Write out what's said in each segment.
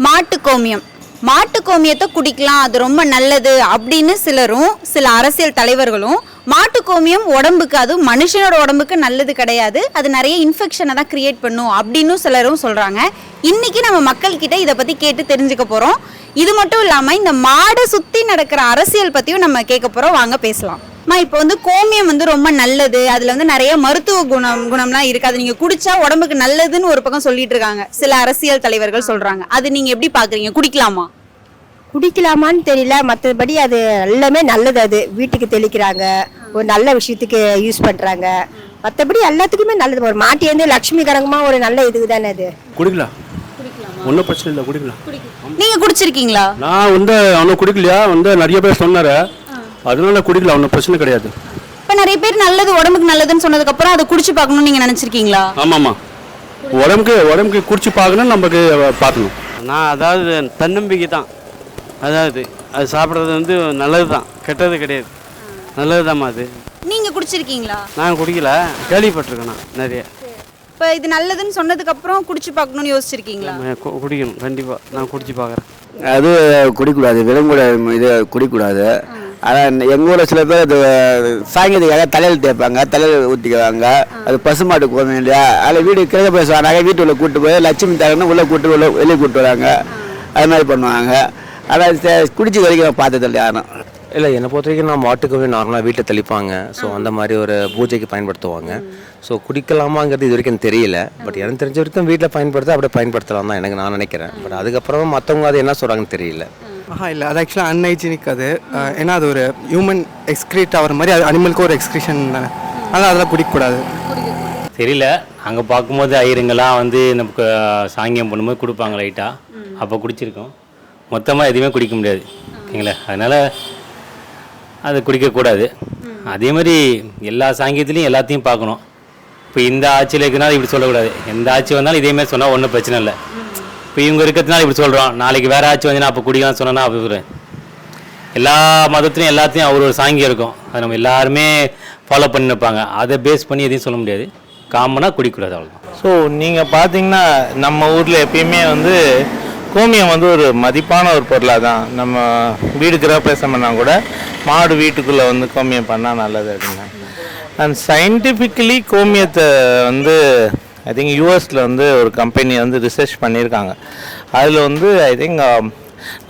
மாட்டு கோமியம். மாட்டு கோமியத்தை குடிக்கலாம், அது ரொம்ப நல்லது அப்படின்னு சிலரும் சில அரசியல் தலைவர்களும், மாட்டு கோமியம் உடம்புக்கு, அது மனுஷனோட உடம்புக்கு நல்லது கிடையாது, அது நிறைய இன்ஃபெக்ஷனை தான் கிரியேட் பண்ணும் அப்படின்னு சிலரும் சொல்றாங்க. இன்னைக்கு நம்ம மக்கள் கிட்ட இதை பத்தி கேட்டு தெரிஞ்சுக்க போறோம். இது மட்டும் இல்லாம இந்த மாடை சுத்தி நடக்கிற அரசியல் பத்தியும் நம்ம கேட்க போறோம். வாங்க பேசலாம். இப்போ கோமியம் ரொம்ப நல்லது, அதுல நிறைய மருத்துவ குணம்லாம் இருக்கு, அது நீங்க குடிச்சா உடம்புக்கு நல்லதுன்னு ஒரு பக்கம் சொல்லிட்டு இருக்காங்க சில அரசியல் தலைவர்கள் சொல்றாங்க. அது நீங்க எப்படி பாக்குறீங்க? குடிக்கலாமான்னு தெரியல. மற்றபடி அது எல்லாமே நல்லது. அது வீட்டுக்கு தெளிக்கிறாங்க, ஒரு நல்ல விஷயத்துக்கு யூஸ் பண்றாங்க. மற்றபடி எல்லாத்துக்குமே நல்லது. ஒரு மாட்டி லட்சுமி கரங்கமா ஒரு நல்ல இதுக்கு தானே அது. குடிக்கலாம், ஒன்றும் பிரச்சனை இல்லை, குடிக்கலாம். நீங்க குடிச்சிருக்கீங்களா? நான் அவனும் குடிக்கலையா நிறைய பேர் சொன்னாரு, அதனால குடிக்கலாம், ஒன்றும் பிரச்சனை கிடையாது. இப்ப நிறைய பேர் நல்லது, உடம்புக்கு நல்லதுன்னு சொன்னதுக்கு அப்புறம் அதை குடிச்சு பார்க்கணும்னு நீங்க நினைச்சிருக்கீங்களா? ஆமாம்மா, உடம்புக்கு குடிச்சு பார்க்கணும், நமக்கு பார்க்கணும். நான் அதாவது தன்னம்பிக்கை தான். அதாவது அது சாப்பிட்றது நல்லது தான், கெட்டது கிடையாது, நல்லது தான்மா. அது நீங்க குடிச்சிருக்கீங்களா? நான் குடிக்கல, கேள்விப்பட்டிருக்கேன் நான் நிறைய. இப்போ இது நல்லதுன்னு சொன்னதுக்கு அப்புறம் குடிச்சு பார்க்கணும்னு யோசிச்சிருக்கீங்களா? குடிக்கணும், கண்டிப்பாக நான் குடிச்சு பார்க்குறேன். அது குடிக்கூடாது, விலங்குட இது குடிக்கூடாது. ஆனால் எங்கள் ஊரில் சில பேர் அது சாயங்காலத்துக்காக தலையில் தேய்ப்பாங்க, தலையில் ஊற்றிக்குவாங்க. அது பசுமாட்டு கோமியம் இல்லையா, அதில் வீடு கிழக்க பேசுவாங்க, வீட்டுக்குள்ளே கூப்பிட்டு போய் லட்சுமி தரணும் உள்ளே கூப்பிட்டு வெளியே கூப்பிட்டு வராங்க, அது மாதிரி பண்ணுவாங்க. ஆனால் குடிச்சு வரைக்கும் பார்த்ததில்லை யாரும். இல்லை, என்னை பொறுத்த வரைக்கும் நான் மாட்டுக்கவே நார்மலாக வீட்டில் தெளிப்பாங்க. ஸோ அந்த மாதிரி ஒரு பூஜைக்கு பயன்படுத்துவாங்க. ஸோ குடிக்கலாமாங்கிறது இது வரைக்கும் தெரியல. பட் எனக்கு தெரிஞ்ச வரைக்கும் வீட்டில் பயன்படுத்த அப்படியே பயன்படுத்தலாம் தான் நான் நினைக்கிறேன். பட் அதுக்கப்புறமா மற்றவங்க அது என்ன சொல்கிறாங்கன்னு தெரியல. இல்லை, அது ஆக்சுவலாக அன்ஹைஜீனிக். அது ஏன்னா அது ஒரு ஹியூமன் எக்ஸ்க்ரீட் ஆகிற மாதிரி, அது அனிமலுக்கு ஒரு எக்ஸ்க்ரீஷன் தானே, அதனால் அதெல்லாம் குடிக்கக்கூடாது. தெரியல, அங்கே பார்க்கும்போது ஐயருங்கெல்லாம் நமக்கு சாங்கியம் பண்ணும்போது கொடுப்பாங்க லைட்டாக, அப்போ குடிச்சிருக்கோம். மொத்தமாக எதுவுமே குடிக்க முடியாது, ஓகேங்களா? அதனால் அது குடிக்கக்கூடாது. அதே மாதிரி எல்லா சாங்கியத்துலேயும் எல்லாத்தையும் பார்க்கணும். இப்போ இந்த ஆட்சியில் இருக்கிறனால இப்படி சொல்லக்கூடாது, எந்த ஆட்சி வந்தாலும் இதேமாதிரி சொன்னால் ஒன்றும் பிரச்சனை இல்லை. இப்போ இவங்க இருக்கிறதுனால இப்படி சொல்கிறோம், நாளைக்கு வேறு ஆட்சி வந்துன்னா அப்போ குடிக்கலாம் சொன்னோன்னா அப்படி எல்லா மதத்துலையும் எல்லாத்தையும் ஒரு சாங்கியம் இருக்கும், அது நம்ம எல்லாருமே ஃபாலோ பண்ணி வைப்பாங்க. அதை பேஸ் பண்ணி எதையும் சொல்ல முடியாது, காமனாக குடிக்கூடாது, அவ்வளோதான். ஸோ நீங்கள் பார்த்தீங்கன்னா நம்ம ஊரில் எப்பயுமே கோமியம் ஒரு மதிப்பான ஒரு பொருளாக தான். நம்ம வீடு கிரகப்பிரவேசம் பண்ணால் கூட மாடு வீட்டுக்குள்ளே கோமியம் பண்ணால் நல்லது அப்படின்னா. அண்ட் சயின்டிஃபிக்கலி கோமியத்தை ஐ திங்க் யூஎஸில் ஒரு கம்பெனி ரிசர்ச் பண்ணியிருக்காங்க. அதில் ஐ திங்க்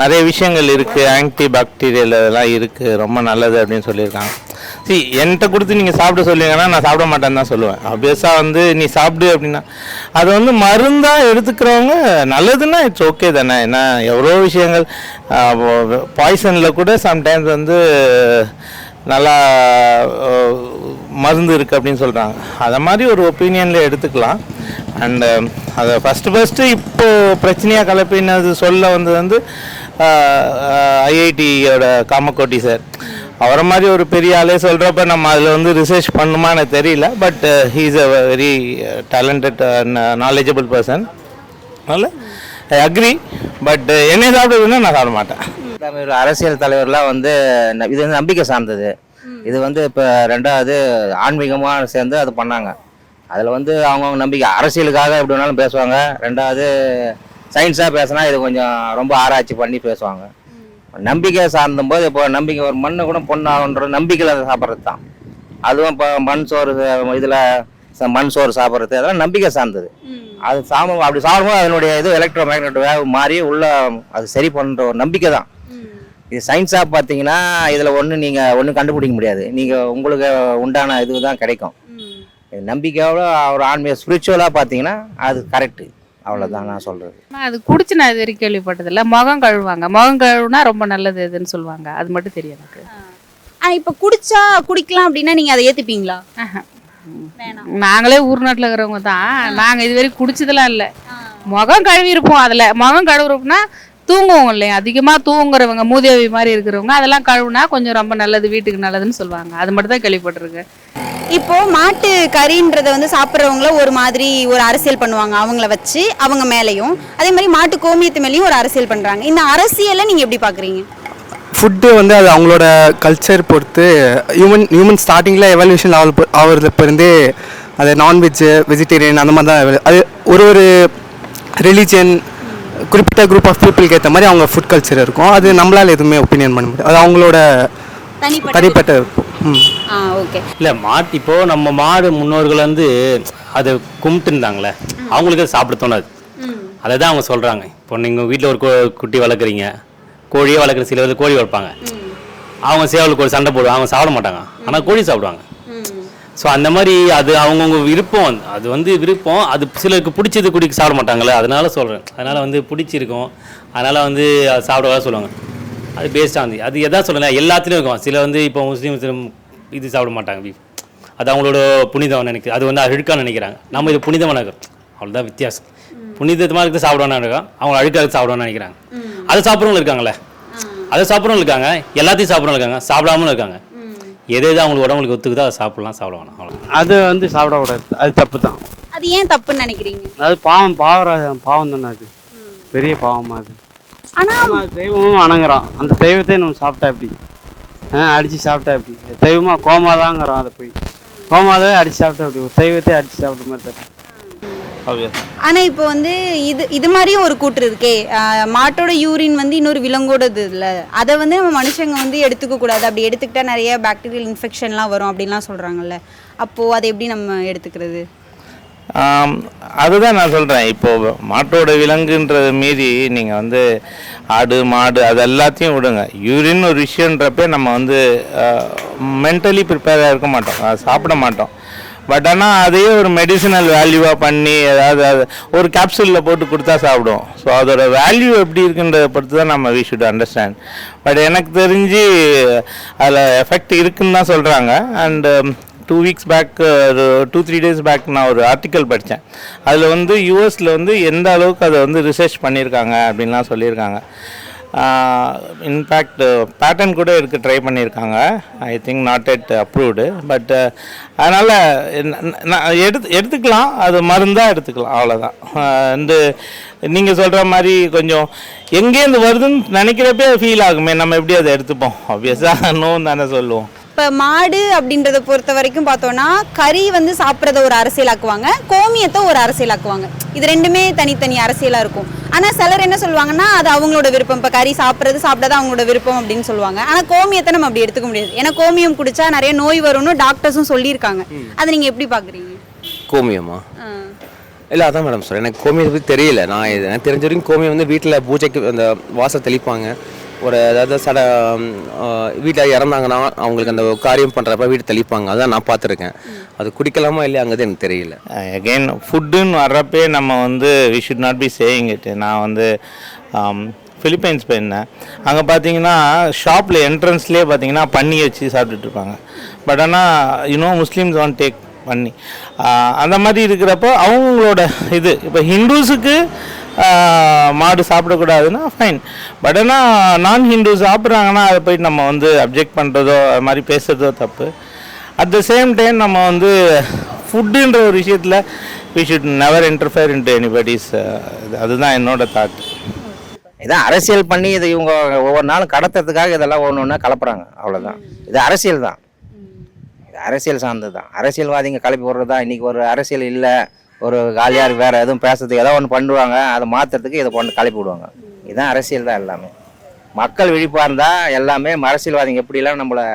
நிறைய விஷயங்கள் இருக்குது, ஆன்டி பாக்டீரியல் இதெல்லாம் இருக்குது, ரொம்ப நல்லது அப்படின்னு சொல்லியிருக்காங்க. என்கிட்ட கொடுத்து நீங்கள் சாப்பிட சொல்லுவீங்கன்னா நான் சாப்பிட மாட்டேன்னு தான் சொல்லுவேன். ஆப்வியஸாக நீ சாப்பிடு அப்படின்னா அது மருந்தாக எடுத்துக்கிறவங்க நல்லதுன்னா இட்ஸ் ஓகே தானே. ஏன்னா எவ்வளோ விஷயங்கள் பாய்சனில் கூட சம்டைம்ஸ் நல்லா மருந்து இருக்குது அப்படின்னு சொல்கிறாங்க. அதை மாதிரி ஒரு ஒப்பீனியனில் எடுத்துக்கலாம். அண்டு அதை ஃபஸ்ட்டு இப்போது பிரச்சனையாக கலப்பினது சொல்ல வந்தது ஐஐடியோட காமக்கோட்டி சார். அவரை மாதிரி ஒரு பெரிய ஆளே சொல்கிறப்ப நம்ம அதில் ரிசர்ச் பண்ணுமா எனக்கு தெரியல. But he is a very talented knowledgeable person. அதனால் ஐ அக்ரி. பட் என்னை சாப்பிடுதுன்னா நான் சாப்பிட மாட்டேன். அரசியல் தலைவர்லாம் இது நம்பிக்கை சார்ந்தது. இது இப்போ ரெண்டாவது ஆன்மீகமாக சேர்ந்து அது பண்ணாங்க. அதில் அவங்கவுங்க நம்பிக்கை, அரசியலுக்காக எப்படி வேணாலும் பேசுவாங்க. ரெண்டாவது சயின்ஸாக பேசினா இது கொஞ்சம் ரொம்ப ஆராய்ச்சி பண்ணி பேசுவாங்க. நம்பிக்கை சார்ந்தும் போது இப்போ நம்பிக்கை ஒரு மண்ணை கூட பொண்ணாகுன்ற நம்பிக்கையில் அதை சாப்பிட்றது தான். அதுவும் இப்போ மண் சோறு, இதில் மண் சோறு சாப்பிட்றது, அதெல்லாம் நம்பிக்கை சார்ந்தது. அது அப்படி சாப்பிடும்போது அதனுடைய இது எலக்ட்ரோ மேக்னெட் வேவ் மாறி உள்ள அது சரி பண்ணுற ஒரு நம்பிக்கை தான். இது சயின்ஸாக பார்த்தீங்கன்னா இதில் நீங்கள் கண்டுபிடிக்க முடியாது. நீங்கள் உங்களுக்கு உண்டான இது தான் கிடைக்கும். நம்பிக்கையோட ஒரு ஆன்மீக ஸ்பிரிச்சுவலாக பார்த்தீங்கன்னா அது கரெக்டு, அவ்வளோதான் நான் சொல்கிறது. அது குடிச்சு நான் இது வரைக்கும் கேள்விப்பட்டதில்லை. முகம் கழுவாங்க, முகம் கழுவுனா ரொம்ப நல்லது இதுன்னு சொல்லுவாங்க, அது மட்டும் தெரியும் எனக்கு. இப்போ குடிக்கலாம் அப்படின்னா நீங்கள் அதை ஏற்றுப்பீங்களா? நாங்களே ஊர் நாட்டில் இருக்கிறவங்க தான், நாங்கள் இது வரைக்கும் குடிச்சதெல்லாம் இல்லை. முகம் கழுவி இருப்போம். அதில் முகம் கழுவுறோம்னா தூங்குவோம் இல்லையா, அதிகமாக தூங்குறவங்க, மூதேவி மாதிரி இருக்கிறவங்க அதெல்லாம் கழுவுனா கொஞ்சம் ரொம்ப நல்லது, வீட்டுக்கு நல்லதுன்னு சொல்லுவாங்க. அது மட்டும் தான் கேள்விப்பட்டிருக்கேன். இப்போ மாட்டு கறின்றதை சாப்பிட்றவங்கள ஒரு மாதிரி ஒரு அரசியல் பண்ணுவாங்க, அவங்கள வச்சு அவங்க மேலேயும். அதே மாதிரி மாட்டு கோமியத்து மேலேயும் ஒரு அரசியல் பண்ணுறாங்க. இந்த அரசியலை நீங்கள் எப்படி பார்க்குறீங்க? ஃபுட்டு அது அவங்களோட கல்ச்சர் பொறுத்து ஹியூமன் ஸ்டார்டிங்கில் எவல்யூஷன் ஆகிறதுல இருந்தே அது நான்வெஜ்ஜு, வெஜிடேரியன் அந்த மாதிரி தான். அது ஒரு ரிலீஜன் குறிப்பிட்ட குரூப் ஆஃப் பீப்புளுக்கு ஏற்ற மாதிரி அவங்க ஃபுட் கல்ச்சர் இருக்கும். அது நம்மளால் எதுவுமே ஒப்பீனியன் பண்ண முடியாது, அது அவங்களோட தனிப்பட்ட இருக்கும். ஓகே. இல்லை இப்போது நம்ம மாடு முன்னோர்கள் வந்து அதை கும்பிட்டுருந்தாங்களே, அவங்களுக்கு அது சாப்பிட தோணாது. அதை தான் அவங்க சொல்கிறாங்க. இப்போ நீங்கள் வீட்டில் ஒரு குட்டி வளர்க்குறீங்க, கோழியே வளர்க்குற சில வந்து கோழி வளர்ப்பாங்க, அவங்க சேவலுக்கு ஒரு சண்டை போடுவாங்க, அவங்க சாப்பிட மாட்டாங்க, ஆனால் கோழி சாப்பிடுவாங்க. ஸோ அந்த மாதிரி அது அவங்கவுங்க விருப்பம், அது வந்து விருப்பம், அது சிலருக்கு பிடிச்சது குடிக்க சாப்பிட மாட்டாங்களே, அதனால சொல்கிறேன். அதனால் வந்து பிடிச்சிருக்கும், அதனால் வந்து அது சாப்பிடவா சொல்லுவாங்க. அது பேஸ்டாக வந்து அது எதா சொல்லலை, எல்லாத்துலேயும் இருக்கும். சில வந்து இப்போ முஸ்லீம் இது சாப்பிட மாட்டாங்க பீஃப், அது அவங்களோட புனிதம் நினைக்கிறது, அது வந்து அழுக்கான்னு நினைக்கிறாங்க. நம்ம இது புனிதமாக இருக்கிறோம், அவ்வளோதான் வித்தியாசம். புனிதமாக இருக்கிறது சாப்பிடுவான்னு இருக்கோம், அவங்க அழுக்காக சாப்பிடுவான்னு நினைக்கிறாங்க. அதை சாப்பிட்றவங்க இருக்காங்களே, அதை சாப்பிட்றவங்க இருக்காங்க, எல்லாத்தையும் சாப்பிட்றவங்க இருக்காங்க, சாப்பிடாமலும் இருக்காங்க. எது அவங்களுக்கு உடம்புக்கு ஒத்துக்குதோ அதை சாப்பிடலாம், சாப்பிட வேணாம், அவ்வளோ. அது வந்து சாப்பிடக்கூடாது, அது தப்பு தான். அது ஏன் தப்புன்னு நினைக்கிறீங்க? அது பாவம் தானே, அது பெரிய பாவமாக அது. ஆனால் நம்ம தெய்வமும் வணங்குறோம், அந்த தெய்வத்தை நம்ம சாப்பிட்டா எப்படி, அடித்து சாப்பிட்டா எப்படி? தெய்வமாக கோமாதாங்கிறோம், அதை போய் கோமாதாவே அடித்து சாப்பிட்டா எப்படி? ஒரு தெய்வத்தை அடித்து சாப்பிட்ட மாதிரி தரும். ஆனா இப்போ வந்து இது மாதிரியும் ஒரு கூற்று இருக்கே, மாட்டோட யூரின் வந்து இன்னொரு விலங்கோடது இல்லை, அதை வந்து நம்ம மனுஷங்க வந்து எடுத்துக்க கூடாது, அப்படி எடுத்துக்கிட்டா நிறைய பாக்டீரியல் இன்ஃபெக்ஷன்லாம் வரும் அப்படின்லாம் சொல்றாங்கல்ல, அப்போ அதை எப்படி நம்ம எடுத்துக்கிறது? அதுதான் நான் சொல்கிறேன். இப்போது மாட்டோட விலங்குன்றது மீறி நீங்கள் வந்து ஆடு மாடு அது எல்லாத்தையும் விடுங்க. யூரின் ஒரு விஷயன்றப்ப நம்ம வந்து மென்டலி ப்ரிப்பேராக இருக்க மாட்டோம், சாப்பிட மாட்டோம். பட் ஆனால் அதையே ஒரு மெடிசினல் வேல்யூவாக பண்ணி ஏதாவது அது ஒரு கேப்சூலில் போட்டு கொடுத்தா சாப்பிடுவோம். ஸோ அதோட வேல்யூ எப்படி இருக்குன்றதை பொறுத்து தான் நம்ம வி ஷுட் அண்டர்ஸ்டாண்ட். பட் எனக்கு தெரிஞ்சு அதில் எஃபெக்ட் இருக்குன்னு தான் சொல்கிறாங்க. And 2 weeks back 2-3 days back நான் ஒரு ஆர்டிக்கல் படித்தேன். அதில் வந்து யூஎஸில் வந்து எந்த அளவுக்கு அதை வந்து ரிசர்ச் பண்ணியிருக்காங்க அப்படின்லாம் சொல்லியிருக்காங்க. இன்ஃபேக்ட் பேட்டன் கூட எடுக்க ட்ரை பண்ணியிருக்காங்க. I think not yet approved. But அதனால் எடுத்துக்கலாம், அது மருந்தாக எடுத்துக்கலாம், அவ்வளோதான். வந்து நீங்கள் சொல்கிற மாதிரி கொஞ்சம் எங்கேருந்து வருதுன்னு நினைக்கிறப்பே ஃபீல் ஆகுமே, நம்ம எப்படி அதை எடுத்துப்போம்? ஆப்வியஸாக நோன்னு தானே சொல்லுவோம். இப்போ மாடு அப்படின்றத பொறுத்த வரைக்கும் பார்த்தோன்னா கறி வந்து சாப்பிட்றத ஒரு அரசியலாக்குவாங்க, கோமியத்தை ஒரு அரசியலாக்குவாங்க. இது ரெண்டுமே தனித்தனி அரசியலாக இருக்கும். ஆனால் சிலர் என்ன சொல்லுவாங்கன்னா அது அவங்களோட விருப்பம், இப்போ கறி சாப்பிட்றது அவங்களோட விருப்பம் அப்படின்னு சொல்லுவாங்க. ஆனால் கோமியத்தை நம்ம அப்படி எடுத்துக்க முடியாது, ஏன்னா கோமியம் குடிச்சா நிறைய நோய் வரும்னு டாக்டர்ஸும் சொல்லியிருக்காங்க. அதை நீங்கள் எப்படி பார்க்குறீங்க? கோமியமா? இல்லை அதான் மேடம் சார், எனக்கு கோமியத்தை பற்றி தெரியல. நான் எனக்கு தெரிஞ்ச வரைக்கும் கோமியம் வந்து வீட்டில் பூஜைக்கு அந்த வாசல் தெளிப்பாங்க. ஒரு அதாவது வீட்டில் இறந்தாங்கன்னா அவங்களுக்கு அந்த காரியம் பண்ணுறப்ப வீட்டு தெளிப்பாங்க, அதான் நான் பார்த்துருக்கேன். அது குடிக்கலாமா இல்லையாங்கிறது எனக்கு தெரியல. அகெயின் ஃபுட்டுன்னு வர்றப்பே நம்ம வந்து we should not be saying it. நான் வந்து ஃபிலிப்பைன்ஸ் போயிருந்தேன். அங்கே பார்த்தீங்கன்னா ஷாப்பில் என்ட்ரன்ஸ்லேயே பார்த்தீங்கன்னா பன்னி வச்சு சாப்பிட்டுட்ருப்பாங்க. பட் ஆனால் முஸ்லீம்ஸ் ஒன் டேக் பண்ணி அந்த மாதிரி இருக்கிறப்போ அவங்களோட இது. இப்போ ஹிந்துஸுக்கு மாடு சாப்பிடக்கூடாதுன்னா ஃபைன், பட் ஆனால் நான் ஹிந்து சாப்பிட்றாங்கன்னா அதை போய் நம்ம வந்து அப்ஜெக்ட் பண்ணுறதோ அது மாதிரி பேசுகிறதோ தப்பு. அட் த சேம் டைம் நம்ம வந்து ஃபுட்டுன்ற ஒரு விஷயத்தில் we should never interfere into anybody's. அதுதான் என்னோட தாட். இதான் அரசியல் பண்ணி இது இவங்க ஒவ்வொரு நாளும் கடத்துறதுக்காக இதெல்லாம் ஒன்று ஒன்றா கலப்புறாங்க, அவ்வளோதான். இது அரசியல் தான், இது அரசியல் சார்ந்தது தான். அரசியல்வாதிங்க கலப்பி விடுறது தான். இன்றைக்கி ஒரு அரசியல் இல்லை, ஒரு காலியார் வேறு எதுவும் பேசுறதுக்கு ஏதோ ஒன்று பண்ணுவாங்க, அதை மாற்றுறதுக்கு இதை கொண்டு கலப்பி விடுவாங்க. இதுதான் அரசியல் தான் எல்லாமே. மக்கள் விழிப்பாக இருந்தால் எல்லாமே அரசியல்வாதிங்க எப்படிலாம் நம்மளை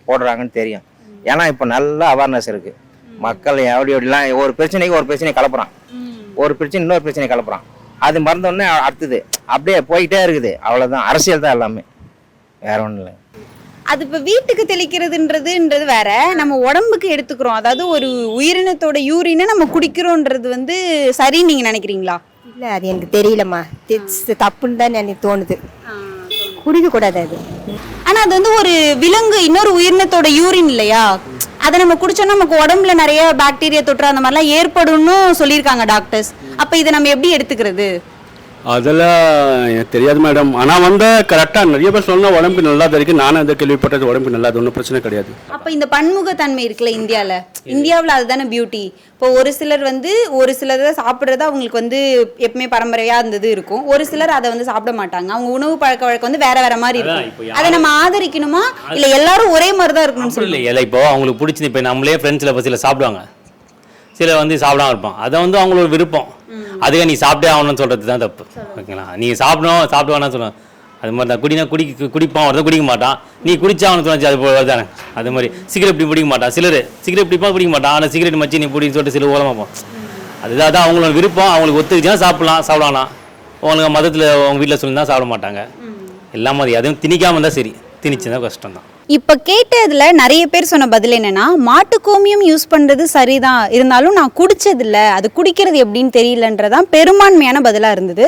போடுறாங்கன்னு தெரியும். ஏன்னா இப்போ நல்ல அவேர்னஸ் இருக்குது. மக்கள் எப்படிலாம் ஒரு பிரச்சனைக்கு ஒரு பிரச்சனையை கலப்புறான், ஒரு பிரச்சனை இன்னொரு பிரச்சனையை கலப்புறான், அது மறந்தோடனே அடுத்தது அப்படியே போய்கிட்டே இருக்குது. அவ்வளோதான், அரசியல் தான் எல்லாமே, வேற ஒன்றும் இல்லை. அது இப்போ வீட்டுக்கு தெளிக்கிறதுன்றது வேற, நம்ம உடம்புக்கு எடுத்துக்கிறோம். அதாவது ஒரு உயிரினத்தோட யூரினை நம்ம குடிக்கிறோன்றது வந்து சரின்னு நீங்கள் நினைக்கிறீங்களா? இல்லை, அது எனக்கு தெரியலம்மா, தப்புன்னு தான் எனக்கு தோணுது. குடிக்கக்கூடாது அது. ஆனால் அது வந்து ஒரு விலங்கு இன்னொரு உயிரினத்தோட யூரின் இல்லையா, அதை நம்ம குடிச்சோன்னா நமக்கு உடம்புல நிறைய பாக்டீரியா தொற்று அந்த மாதிரிலாம் ஏற்படும்னு சொல்லியிருக்காங்க டாக்டர்ஸ். அப்போ இதை நம்ம எப்படி எடுத்துக்கிறது? அதெல்லாம் எனக்கு தெரியாது மேடம். ஆனால் வந்து கரெக்டாக நிறைய பேர் சொன்னால் உடம்புக்கு நல்லா தான் இருக்குது. நானும் அதை கேள்விப்பட்டது, உடம்புக்கு நல்லா, அது ஒன்றும் பிரச்சனை கிடையாது. அப்போ இந்த பன்முகத்தன்மை இருக்குல்ல இந்தியாவில் அதுதானே பியூட்டி. இப்போ ஒரு சிலர் வந்து ஒரு சிலர் சாப்பிட்றது அவங்களுக்கு வந்து எப்பவுமே பரம்பரையாக இருந்தது இருக்கும், ஒரு சிலர் அதை வந்து சாப்பிட மாட்டாங்க. அவங்க உணவு பழக்க வழக்கம் வந்து வேற வேற மாதிரி இருக்கும். அதை நம்ம ஆதரிக்கணுமா இல்லை எல்லாரும் ஒரே மாதிரி தான் இருக்கணும்னு சொல்லி? இல்லை, இப்போ அவங்களுக்கு பிடிச்சி இப்போ நம்மளே ஃப்ரெண்ட்ஸில் பசியில் சாப்பிடுவாங்க, சிலர் வந்து சாப்பிடாம இருப்பான். அதை வந்து அவங்களோட விருப்பம். அதுவே நீ சாப்பிட்டே ஆகணும்னு சொல்கிறது தான் தப்பு. ஓகேங்களா? நீ சாப்பிட்டு வேணாம் சொல்லணும். அது மாதிரி தான் குடிப்பான், ஒருத்தர் குடிக்க மாட்டான். நீ குடிச்சா அவனுக்கு தோணுச்சு அது போல தானே. அது மாதிரி சிகரெட் பிடிக்க மாட்டான். சிலர் சிகரெட் பிடிக்க மாட்டான். ஆனால் சிகரெட் மச்சி நீ பிடின்னு சொல்லிட்டு சில ஓலமாப்போம். அதுதான் அவங்களோட விருப்பம். அவங்களுக்கு ஒத்துக்குச்சுன்னா சாப்பிடலாம். அவங்க மதத்தில் அவங்க வீட்டில் சொல்லி தான் சாப்பிட மாட்டாங்க. எல்லாம் மாதிரி அதுவும் திணிக்காமல் இருந்தால் சரி, திணிச்சுன்னா கஷ்டம் தான். இப்போ கேட்டதுல நிறைய பேர் சொன்ன பதில் என்னன்னா, மாட்டு கோமியம் யூஸ் பண்றது சரிதான், இருந்தாலும் நான் குடிச்சதில்ல, அது குடிக்கிறது எப்படின்னு தெரியலன்றதான் பெரும்பான்மையான பதிலாக இருந்தது.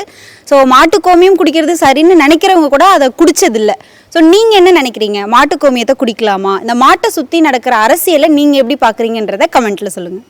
ஸோ மாட்டு கோமியம் குடிக்கிறது சரின்னு நினைக்கிறவங்க கூட அதை குடிச்சதில்ல. ஸோ நீங்கள் என்ன நினைக்கிறீங்க? மாட்டு கோமியத்தை குடிக்கலாமா? இந்த மாட்டை சுற்றி நடக்கிற அரசியலை நீங்கள் எப்படி பார்க்குறீங்கன்றதை கமெண்ட்டில் சொல்லுங்கள்.